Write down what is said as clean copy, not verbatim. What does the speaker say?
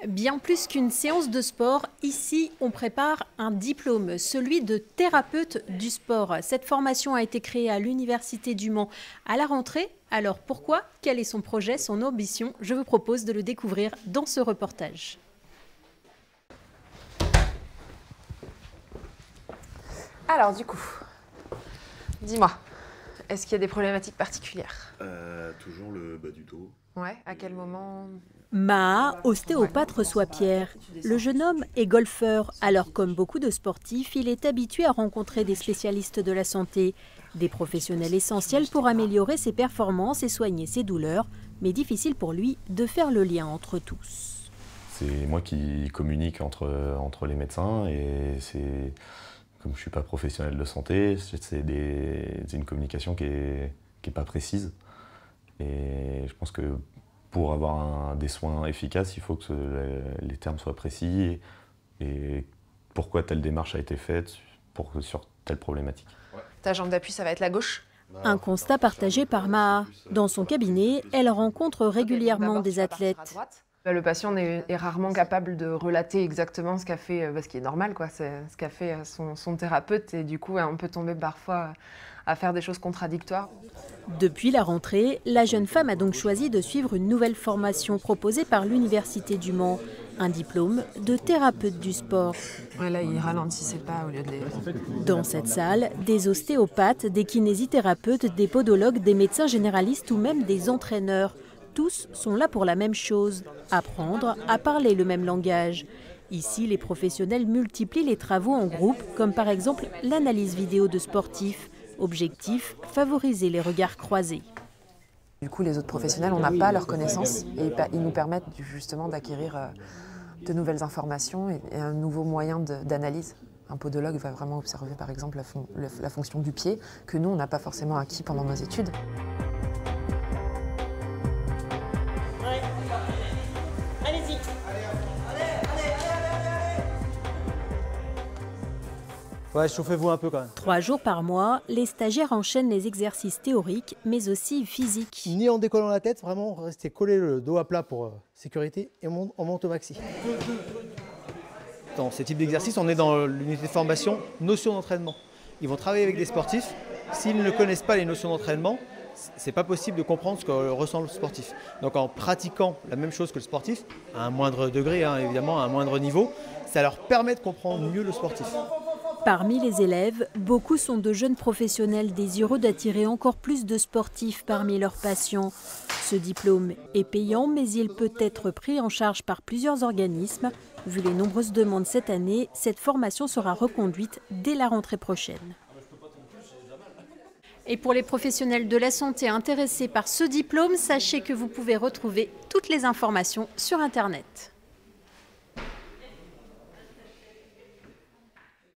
Bien plus qu'une séance de sport, ici on prépare un diplôme, celui de thérapeute du sport. Cette formation a été créée à l'Université du Mans à la rentrée. Alors pourquoi? Quel est son projet, son ambition? Je vous propose de le découvrir dans ce reportage. Alors du coup, dis-moi, est-ce qu'il y a des problématiques particulières? Toujours le bas du dos. Ouais, à quel moment? Maha, ostéopathe, reçoit Pierre. Le jeune homme est golfeur, alors comme beaucoup de sportifs, il est habitué à rencontrer des spécialistes de la santé, des professionnels essentiels pour améliorer ses performances et soigner ses douleurs, mais difficile pour lui de faire le lien entre tous. C'est moi qui communique entre les médecins et c'est, comme je ne suis pas professionnel de santé, c'est une communication qui est pas précise. Et je pense que pour avoir des soins efficaces, il faut que les termes soient précis et pourquoi telle démarche a été faite sur telle problématique. Ta jambe d'appui, ça va être la gauche? Un constat partagé par Maha. Dans son cabinet, elle rencontre régulièrement des athlètes. Le patient est rarement capable de relater exactement ce qu'a fait, ce qui est normal, quoi, c'est ce qu'a fait son thérapeute, et du coup on peut tomber parfois à faire des choses contradictoires. Depuis la rentrée, la jeune femme a donc choisi de suivre une nouvelle formation proposée par l'Université du Mans, un diplôme de thérapeute du sport. Ouais, là, il ralentissait pas au lieu de les... Dans cette salle, des ostéopathes, des kinésithérapeutes, des podologues, des médecins généralistes ou même des entraîneurs. Tous sont là pour la même chose, apprendre à parler le même langage. Ici, les professionnels multiplient les travaux en groupe, comme par exemple l'analyse vidéo de sportifs. Objectif, favoriser les regards croisés. Du coup, les autres professionnels, on n'a pas leurs connaissances et ils nous permettent justement d'acquérir de nouvelles informations et un nouveau moyen d'analyse. Un podologue va vraiment observer par exemple la fonction du pied que nous, on n'a pas forcément acquis pendant nos études. Allez-y. 'Chauffez-vous un peu quand même. 3 jours par mois, les stagiaires enchaînent les exercices théoriques, mais aussi physiques. Ni en décollant la tête, vraiment rester collé le dos à plat pour sécurité et on monte au maxi. Dans ces types d'exercices, on est dans l'unité de formation notion d'entraînement. Ils vont travailler avec des sportifs. S'ils ne connaissent pas les notions d'entraînement, c'est pas possible de comprendre ce que ressent le sportif. Donc en pratiquant la même chose que le sportif, à un moindre degré, évidemment, à un moindre niveau, ça leur permet de comprendre mieux le sportif. Parmi les élèves, beaucoup sont de jeunes professionnels désireux d'attirer encore plus de sportifs parmi leurs patients. Ce diplôme est payant, mais il peut être pris en charge par plusieurs organismes. Vu les nombreuses demandes cette année, cette formation sera reconduite dès la rentrée prochaine. Et pour les professionnels de la santé intéressés par ce diplôme, sachez que vous pouvez retrouver toutes les informations sur Internet.